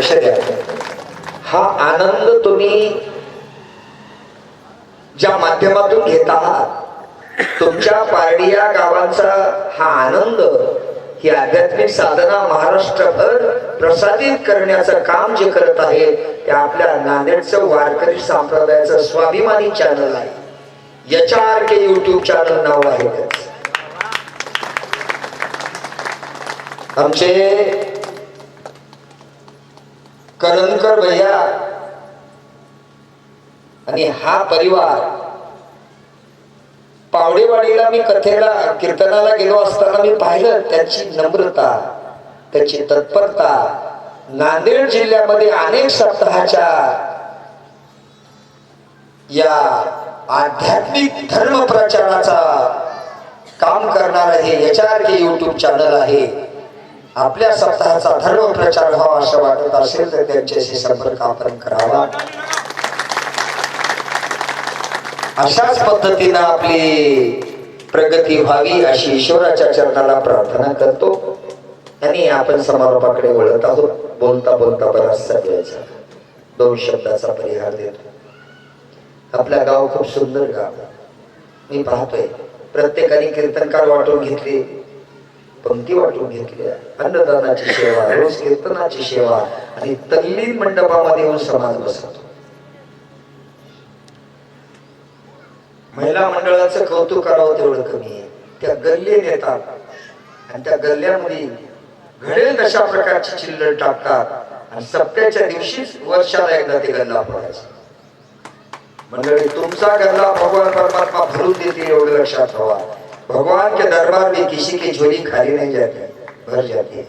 लक्ष द्या, हा आनंद तुम्ही ज्या माध्यमातून घेत आहात, तुमच्या पारडिया गावांचा हा आनंद, ही आध्यात्मिक साधना महाराष्ट्रभर प्रसारित करण्याचं काम जे करत आहे ते आपल्या नांदेडचं वारकरी संप्रदायाचं स्वाभिमानी चॅनल आहे. HRK YouTube चॅनल नाव आहे. आमचे करणकर भैया आणि हा परिवार, पावडेवाडीला मी कथेला कीर्तनाला गेलो असताना मी पाहिलं त्यांची नम्रता, त्याची तत्परता. नांदेड जिल्ह्यामध्ये अनेक सप्ताहाच्या या आध्यात्मिक धर्म प्रचाराचा काम करणार हे HRK YouTube चॅनल आहे. आपल्या सप्ताहाचा धर्म प्रचार व्हावा असं वाटत असेल तर त्यांच्याशी संपर्क आपण करावा. अशाच पद्धतीने आपली प्रगती व्हावी अशी ईश्वराच्या चरणाला प्रार्थना करतो. आणि आपण समारोपाकडे वळत आहोत. बोलता बोलता बराचसा वेळाचा 2 शब्दाचा परिहार देतो. आपलं गाव खूप सुंदर गाव. मी पाहतोय प्रत्येकाने कीर्तनकार वाटून घेतले, पंक्ती वाटून घेतल्या, अन्नदानाची सेवा, रोज कीर्तनाची सेवा आणि तल्लीन मंडपामध्ये येऊन समाज बसवतो. महिला मंडळाचं कौतुक करावं तेवढं कमी आहे. त्या गल्ले नेतात आणि त्या गल्ल्यामध्ये घडेल तशा प्रकारची चिल्लर टाकतात आणि सप्त्याच्या दिवशीच वर्षाला एकदा ते गल्ला फोडायचा. मंडळी, तुमचा गल्ला भगवान परमात्मा भरून देते एवढं लक्षात ठेवा. भगवान के दरबार में किसी की झोली खाली नहीं जाती, भर जाती है.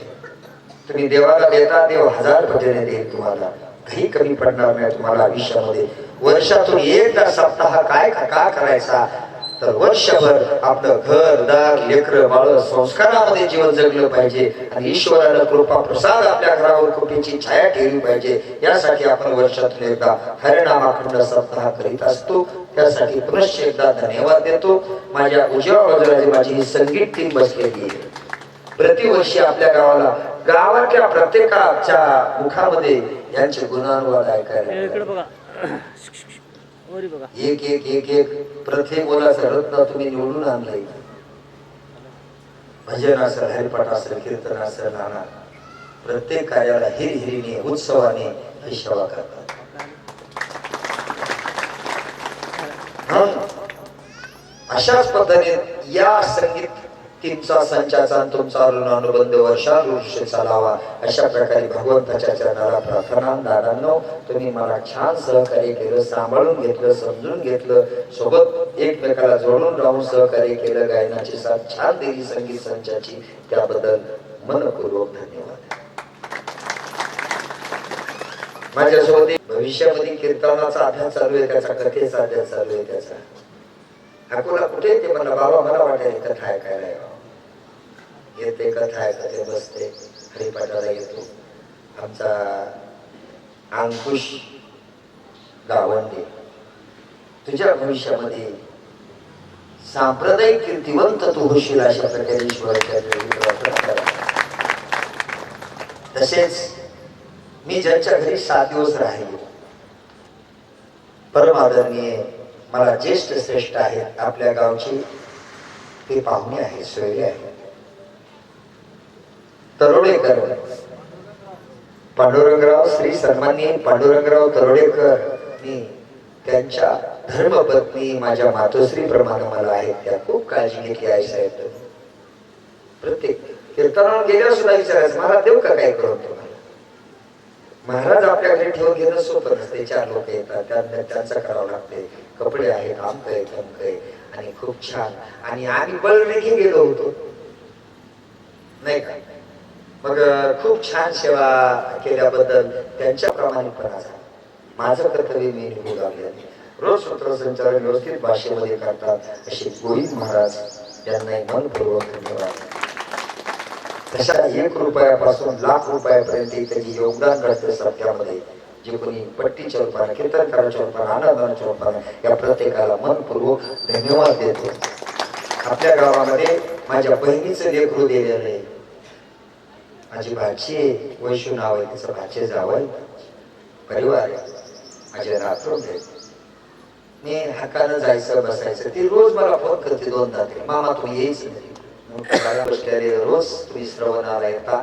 तुम्ही देवाला देता, देव 1000 पटीने देईल तुम्हाला. काही कमी पडणार नाही तुम्हाला आयुष्यामध्ये. वर्षातून एकदा सप्ताह काय का करायचा तर वर्षभर आपलं घर दार लेकर बाळ संस्कारामध्ये जीवन जगलं पाहिजे आणि ईश्वरानं कृपा प्रसाद आपल्या घरावर कृपेची छाया ठेवली पाहिजे. यासाठी आपण वर्षातून एकदा हरिनामाखंड सप्ताह करीत असतो. त्यासाठी पुनश्च एकदा धन्यवाद देतो. माझ्या उजव्या बाजूला माझी ही संगीत टीम बसलेली आहे. प्रतिवर्षी आपल्या गावातल्या प्रत्येकाच्या मुखामध्ये यांचे गुणानुवाद ऐकायला एक एक एक एक प्रत्येक बोलाचं रत्न तुम्ही निवडून आणलंय. भजन असेल, हरिपाठ असेल, कीर्तन असेल, नाना प्रत्येक कार्याला हिरहिरीने उत्सवाने ही सेवा करतात. अशाच पद्धतीने या संगीत टीमचा संचाचा तुमचा अनुबंध वर्षानुवर्ष चालावा अशा प्रकारे भगवंताच्या चरणाला प्रार्थना. दादांनो, तुम्ही मला छान सहकार्य केलं, सांभाळून घेतलं, समजून घेतलं, सोबत एकमेकाला जोडून राहून सहकार्य केलं, गायनाची साथ छान दिली संगीत संचाची, त्याबद्दल मनपूर्वक धन्यवाद. माझ्यासोबत भविष्यामध्ये कीर्तनाचा अभ्यास चालू आहे, त्याचा कथेचा अभ्यास चालू आहे. त्याचा अकोला कुठे ते म्हणलं, बाबा मला वाटेल कथा ऐकायला येते, कथा ऐकते, बसते, हरिपाठाला येतो. आमचा अंकुश गावंडे, तुझ्या भविष्यामध्ये सांप्रदायिक कीर्तिवंत तू होशील अशा प्रकारे ईश्वराच्या. तसेच मी ज्यांच्या घरी 7 दिवस राहिलो, परम आदरणीय मला ज्येष्ठ श्रेष्ठ आहेत आपल्या गावची, ते पाहुणे आहेत, सोयरे आहेत. तरोडेकर पांडुरंगराव, श्री सन्माननीय पांडुरंगराव तरोडेकर, त्यांच्या धर्मपत्नी माझ्या मातोश्री प्रमाणे मला आहेत. त्या खूप काळजी घेतली आहे साहेब. प्रत्येक कीर्तनाला गेल्यावर सुद्धा विचारायचं, मला देऊ का काय करून तुम्हाला. महाराज आपल्या घरी ठेवून घेणं सोपं नसते. 4 लोक येतात, त्यांचं करावं लागते. कपडे आहेत, आमकय तमकय, आणि खूप छान. आणि आम्ही बळमेघे गेलो होतो नाही का, मग खूप छान सेवा केल्याबद्दल त्यांच्या प्रामाणिकपणाचा माझं कर्तव्य मी निघू लागले. रोज सूत्रसंचालन व्यवस्थित भाषेमध्ये करतात असे गोविंद महाराज यांनाही मनपूर्वक धन्यवाद. तशा 1 रुपयापासून लाख रुपयापर्यंत इत्यादी योगदान करते सत्यामध्ये. जे कोणी पट्टीच्या रूपाने, कीर्तनकाराच्या रूपाने, आनंदाच्या रूपाने या प्रत्येकाला मनपूर्वक धन्यवाद देतो. आपल्या गावामध्ये माझ्या बहिणीचं लेकरू दिलेलं आहे. माझी भाची आहे, वैशू नाव आहे तिचं, भाचे जावं परिवार आहे, माझे रात्र मी हक्कानं जायचं बसायचं. ती रोज मला फोन करते 2दा तरी, मामा तुम्ही यायच नाही बसलेले रोज, तुम्ही श्रवणाला येता,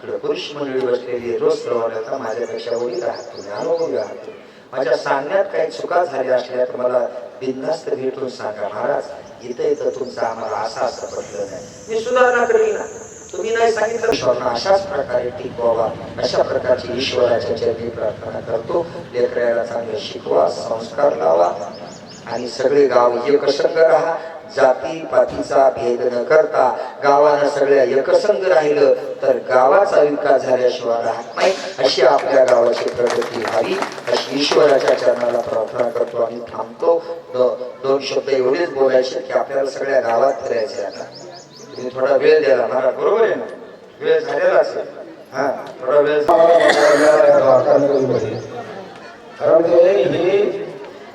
इकडे पुरुष मंडळी बसलेली रोज श्रवण येता, माझ्यापेक्षा वडील आहात तुम्ही, अनुभवी आहात. माझ्या सांगण्यात काही चुका झाल्या असल्या तर मला बिनधास्त भेटून सांगा, महाराज इथं इथं तुमचं आम्हाला असं पडलं नाही, मी सुधारणा करीन ना. तुम्ही नाही सांगितलं अशाच प्रकारे टिकवावा, अशा प्रकारची ईश्वराच्या चरणी प्रार्थना करतो. लेकराला चांगले शिकवा, संस्कार लावा आणि सगळे गाव एकसंग राहा. जाती पातीचा भेद न करता गावानं सगळ्या एकसंग राहिलं तर गावाचा विकास झाल्याशिवाय राहत नाही. अशी आपल्या गावाची प्रगती व्हावी अशी ईश्वराच्या चरणाला प्रार्थना करतो आणि थांबतो. 2 शब्द एवढेच बोलायचे की आपल्याला सगळ्या गावात फिरायचे. आता तुम्ही थोडा वेळ द्याला महाराज, बरोबर आहे ना? वेळ झालेला असेल, हा थोडा वेळ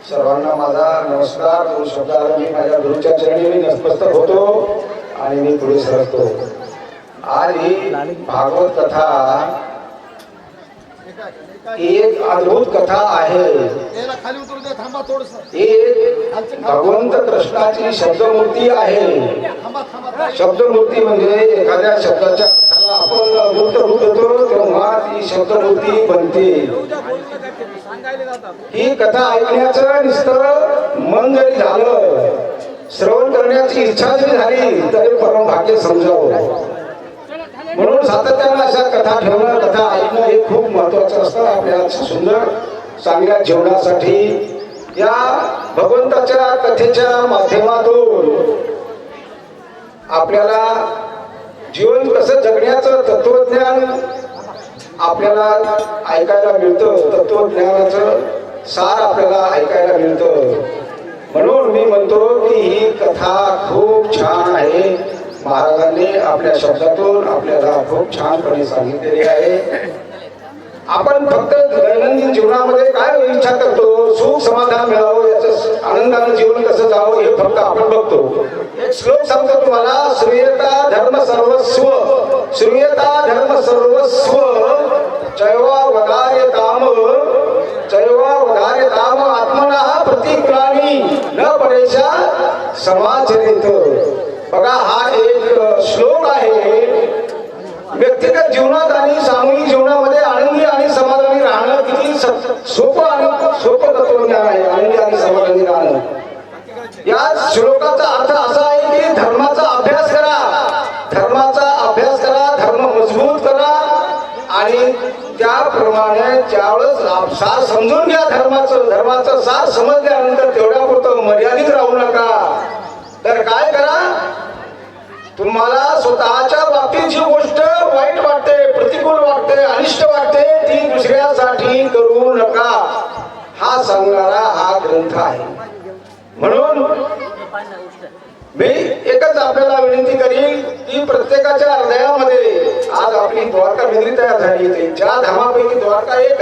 सर्वांना माझा नमस्कार. 2 शब्दात मी माझ्या गुरुच्या चरणी मी नतमस्तक होतो आणि मी पुढे सरकतो. आज ही भागवत कथा एक अद्भुत कथा आहे. एक भगवंत कृष्णाची शब्दमूर्ती आहे. शब्दमूर्ती म्हणजे एखाद्या शब्दाच्या अर्थाला आपण मूर्त रूप देतो तेव्हा ती शब्दमूर्ती बनते. ही कथा ऐकण्याचं नुसतं मन जरी झालं, श्रवण करण्याची इच्छा जरी झाली तरी परम भाग्य समजावं. म्हणून सातत्यानं अशा कथा ठेवणं, कथा ऐकणं हे खूप महत्वाचं असतं आपल्या सुंदर चांगल्या जीवनासाठी. या भगवंताच्या कथेच्या माध्यमातून आपल्याला जीवन कसं जगण्याचं तत्वज्ञान आपल्याला ऐकायला मिळतं. तत्वज्ञानाचं सार आपल्याला ऐकायला मिळतं. म्हणून मी म्हणतो की ही कथा खूप छान आहे. महाराजांनी आपल्या शब्दातून आपल्याला खूप छानपणे सांगितलेली आहे. आपण फक्त दैनंदिन जीवनामध्ये काय इच्छा करतो, सुख समाधान मिळावं, याचं आनंदानं जीवन कसं जावं हे फक्त आपण बघतो. एक श्लोक सांगतो तुम्हाला, श्रूयता धर्म सर्वस्व, श्रूयता धर्म सर्वस्व, चैवा वदार्यताम, चैवा वदार्यताम आत्मनः प्रतिक्रामी न परेशा समाचरित. बघा हा एक श्लोक आहे. व्यक्तिगत जीवनात आणि सामूहिक जीवनामध्ये आनंदी आणि समाधानी राहणं किती सोपं तत्वज्ञान आहे. आनंदी आणि समाधानी राहणं. या श्लोकाचा अर्थ असा आहे की धर्माचा अभ्यास करा, धर्माचा अभ्यास करा, धर्म मजबूत करा आणि त्याप्रमाणे ज्यावेळेस सार समजून घ्या धर्माचं सार समजल्यानंतर तेवढ्या पुरतं मर्यादित राहू नका. तर काय करा, तुम्हाला स्वतःच्या बाबतीत जी गोष्ट वाईट वाटते, प्रतिकूल वाटते, अनिष्ट वाटते ती दुसऱ्यासाठी करू नका. हा सांगणारा हा ग्रंथ आहे. म्हणून मी एकच आपल्याला विनंती करीन की प्रत्येकाच्या हृदयामध्ये आज आपली द्वारका नगरी तयार झाली. ज्या धामापैकी द्वारका एक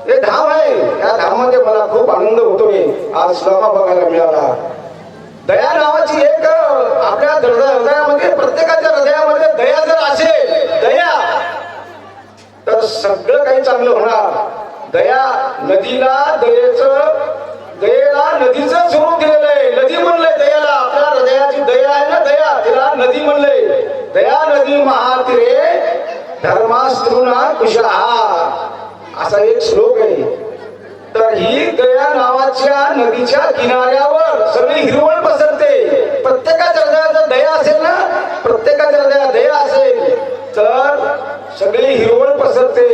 हे धाम आहे. या धामामध्ये मला खूप आनंद होतोय. आज श्रमा बघायला मिळाला. दया नावाची एक आपल्या हृदयामध्ये, प्रत्येकाच्या हृदयामध्ये दया जर असेल, दया, तर सगळं काही चांगलं होणार. दया नदीला दयेला नदीचं स्वरूप दिलेलं आहे. नदी म्हणलंय दयाला. आपल्या हृदयाची दया आहे ना, दया, तिला नदी म्हणलंय. दया नदी महातीरे धर्मास्तृना कुशहा असा एक श्लोक आहे. तर ही दया नावाच्या नदीच्या किनाऱ्यावर सगळी हिरवळ पसरते. प्रत्येकाच्या हृदयात दया असेल ना, प्रत्येकाच्या हृदयात दया असेल तर सगळी हिरवळ पसरते.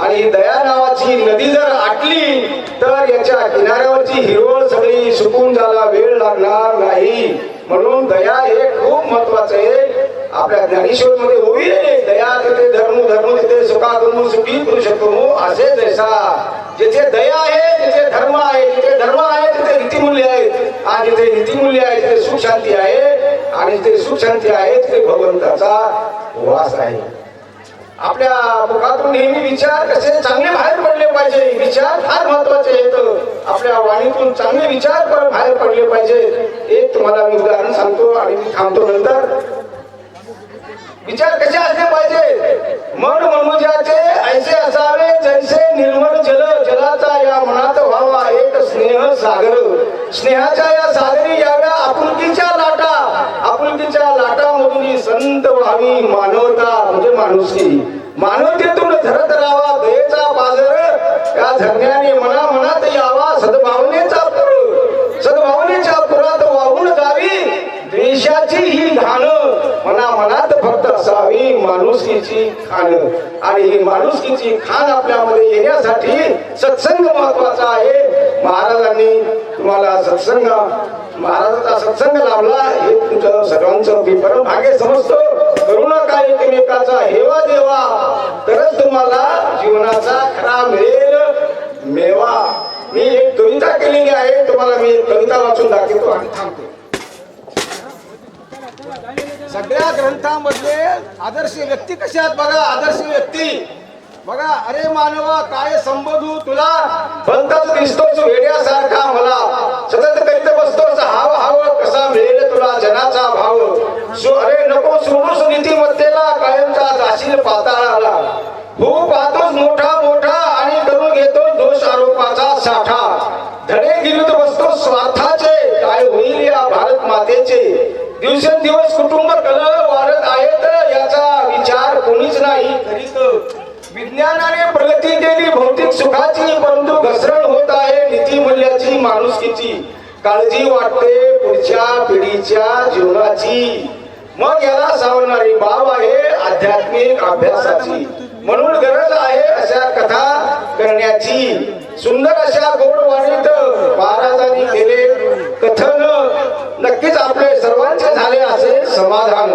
आणि दया नावाची नदी जर आटली तर याच्या किनाऱ्यावरची हिरवळ सगळी सुकून जायला वेळ लागणार नाही. म्हणून दया हे खूप महत्वाचं आहे. आपल्या ज्ञानेश्वर मध्ये होईल दया तिथे धर्म, धर्म तिथे सुखा धर्म सुखी करू शकतो असे जैसा. जिथे दया आहे तिथे धर्म आहे, जिथे धर्म आहे तिथे नीतिमूल्य आहेत, आणि जिथे नीतिमूल्य आहे तिथे सुख शांती आहे, आणि जिथे सुख शांती आहे तिथे भगवंताचा वास आहे. आपल्या मुखातून नेहमी विचार कसे चांगले बाहेर पडले पाहिजे. विचार फार महत्वाचे आहेत. आपल्या वाणीतून चांगले विचार बाहेर पडले पाहिजे. एक तुम्हाला मी उदाहरण सांगतो आणि मी थांबतो. नंतर विचार कसे असले पाहिजे? मन मनुजाचे ऐसे असावे जैसे निर्मळ जल, जलाचा या मनात व्हावा एक स्नेह सागर, स्नेहाच्या या सागरी याव्या आपुलकीच्या लाटा, आपुलकीच्या लाटामधून संत व्हावी मानवता म्हणजे माणुसकी, मानवतेतून झरत राहावा दयेचा बाजार, या झरण्याने मनात यावा सद्भावनेचा पूर, सद्भावनेच्या पुरात वाहून जावी द्वेषाची ही घाण, मनात फक्त असावी माणुसकीची खाण, आणि ही माणुसकीची खाण आपल्यामध्ये येण्यासाठी सत्संग महत्वाचा आहे. महाराजांनी तुम्हाला सत्संग, महाराजांचा सत्संग लाभला हे तुमचं सर्वांचं मी परम भाग्य समजतो. करू नका एकमेकाचा हेवा देवा, तरच तुम्हाला जीवनाचा खरा मिळेल मेवा. मी एक कविता केलेली आहे, तुम्हाला मी एक कविता वाचून दाखवतो आणि थांबतो. सगळ्या ग्रंथांमधले आदर्श व्यक्ती कशा आहेत बघा, आदर्श व्यक्ती बघा. अरे मानवा काय संबोधू तुला, भलताच दिसतोच वेड्यासारखा मला, सतत करीत बसतोच हाव हाव, कसा मिळेल तुला जनाचा भाव. अरे नको सोडूस नीतिमत्तेला, कायमचा जाशील पाताळाला. हो पाहतोच मोठा मोठा आणि करून घेतो दोष आरोपाचा साठा. धडे गिरीत बसतो स्वार्थाचे, काय होईल या भारत मातेचे. दिवसेंदिवस कुटुंब कलह वाढत आहेत, याचा विचार कोणीच नाही करीत. विज्ञानाने प्रगती केली भौतिक सुखाची, परंतु घसरण होत आहे नीतिमूल्याची माणुसकीची. काळजी वाटते पुढच्या पिढीच्या जीवनाची, मग याला सावरणारी बाब आहे आध्यात्मिक अभ्यासाची. म्हणून गरज आहे अशा कथा करण्याची. सुंदर अशा गोडवाणीत महाराजांनी केले कथन, नक्कीच आपले सर्वांचे झाले असे समाधान.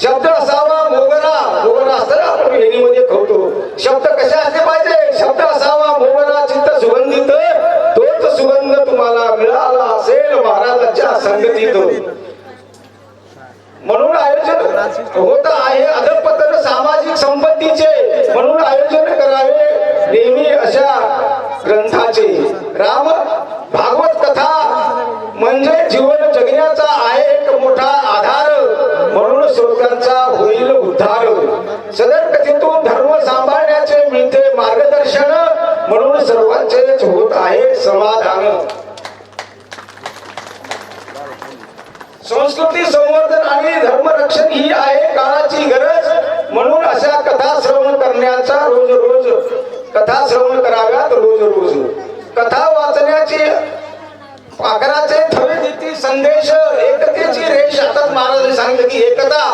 शब्द असावा मोगरा, मोगरा असताना आपण वेणीमध्ये खातो. शब्द कसे असले पाहिजे? शब्द असावा मोगरा चित्त सुगंधित, तोच सुगंध तुम्हाला मिळाला असेल महाराजांच्या संगतीत. म्हणून आयोजन होत आहे अधपतन सामाजिक संपत्तीचे, म्हणून आयोजन करावे नेहमी अशा ग्रंथाचे. राम भागवत कथा म्हणजे जीवन जगण्याचा आहे एक मोठा आधार, म्हणून स्वर्गांचा होईल उद्धार. सदर कथेतून धर्म सांभाळण्याचे मिळते मार्गदर्शन, म्हणून सर्वांचेच होत आहे समाधान. संस्कृती संवर्धन आणि धर्मरक्षण ही आहे काळाची गरज, म्हणून अशा कथा श्रवण करण्याचा रोज रोज कथा श्रवण कराव्यात रोज रोज. कथा वाचण्याची पाखराचे थवे देती संदेश, एकतेची रेष. आता महाराजांनी सांगितलं की एकता,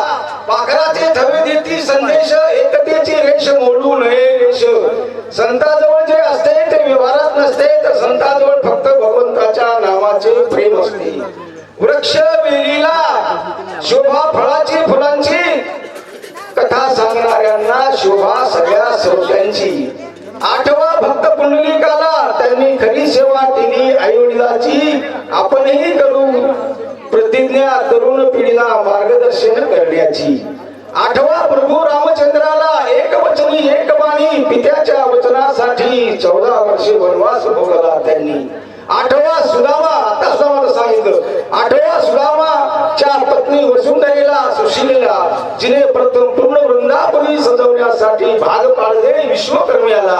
पाखराचे थवे देती संदेश, एकतेची रेष मोडू नये रेष. संताजवळ जे असते ते व्यवहारात नसते, तर संताजवळ फक्त भगवंताच्या नामाचे प्रेम असते. वृक्ष वेलीला शोभा फळाची फुलांची, कथा सांगणाऱ्यांना शोभा सगळ्या श्रोत्यांची. आठवा भक्त पुंडलिकाला, त्यांनी खरी सेवा केली आईवडिलाची. आपणही करू प्रतिज्ञा तरुण पिढीला मार्गदर्शन करण्याची. आठवा प्रभू रामचंद्राला एक वचनी एक बाणी, पित्याच्या वचनासाठी 14 वर्षे वनवास भोगला त्यांनी. आठवा सुदामा, आता सुदामाला सांगितलं, आठवा सुदामाच्या पत्नी वसुंधरेला सुशीलेला, जिने प्रथम पूर्ण वृंदावनी सजवण्यासाठी भाग पाडले विश्वकर्म्याला.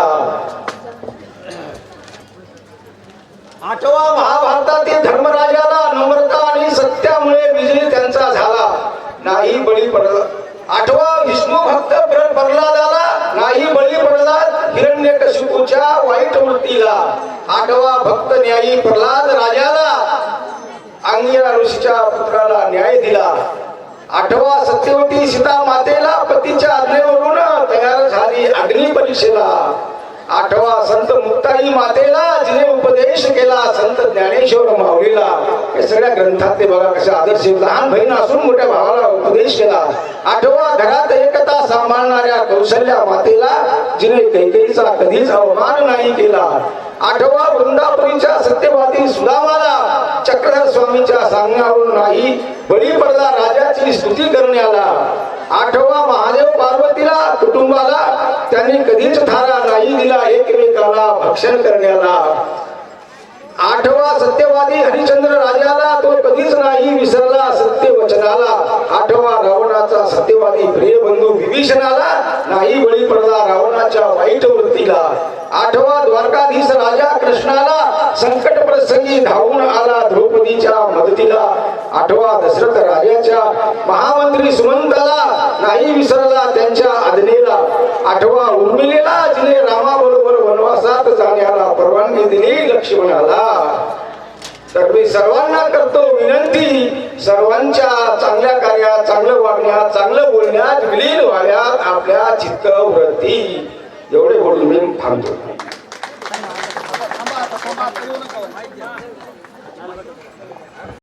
आठवा महाभारतातील धर्मराजाला नम्रता आणि सत्यामुळे विजय त्यांचा झाला, नाही बळी पडला. आठवा विष्णू भक्त प्रल्हादाला, नाही बळी पडला हिरण्यकशिपूच्या वाईट वृत्तीला. आठवा भक्त न्यायी प्रल्हाद राजाला, अंगिरा ऋषीच्या पुत्राला न्याय दिला. आठवा सत्यवती सीता मातेला, पतीच्या आज्ञेवरून तयार झाली अग्नी परीक्षेला. आठवा संत मुक्ताई मातेला, जिने उपदेश केला संत ज्ञानेश्वर माऊलीला. हे सगळ्या ग्रंथात ते बघा कशा आदर्श, लहान बहीण असून मोठ्या भावाला उपदेश केला. आठवा घरात एकता सांभाळणाऱ्या कौशल्या मातेला, जिने कैकेयीचा कधीच अवमान नाही केला. आठवा वृंदापुरीच्या सत्यवादी सुदामाला, चक्रधर स्वामीच्या सांगण्यावरून नाही बळी पडला राजाची स्तुती करण्याला. आठवा महादेव पार्वतीला, कुटुंबाला त्यांनी कधीच थारा नाही दिला एकमेकाला भक्षण करण्याला. आठवा सत्यवादी हरिश्चंद्र राजाला, तो कधीच नाही विसरला सत्य वचनाला. आठवा रावणाचा सत्यवादी प्रिय बंधू विभीषण विभीषणाला नाही बळी पडला रावणाच्या वाईट वृत्तीला. आठवा द्वारकाधीश राजा कृष्णाला संकट प्रसंगी धावून आला द्रौपदीच्या मदतीला. आठवा दशरथ राजाच्या महामंत्री सुमंताला नाही विसरला त्यांच्या आज्ञेला. आठवा उर्मिलेला जिने रामाबरोबर वनवासात जाण्याला परवानगी दिली लक्ष्मणाला. तर मी सर्वांना करतो विनंती, सर्वांच्या चांगल्या कार्यात, चांगलं वागण्यात, चांगलं बोलण्यात विलीन व्हाव्यात आपल्या चित्त वृत्ती. एवढे बोलून मी थांबतो.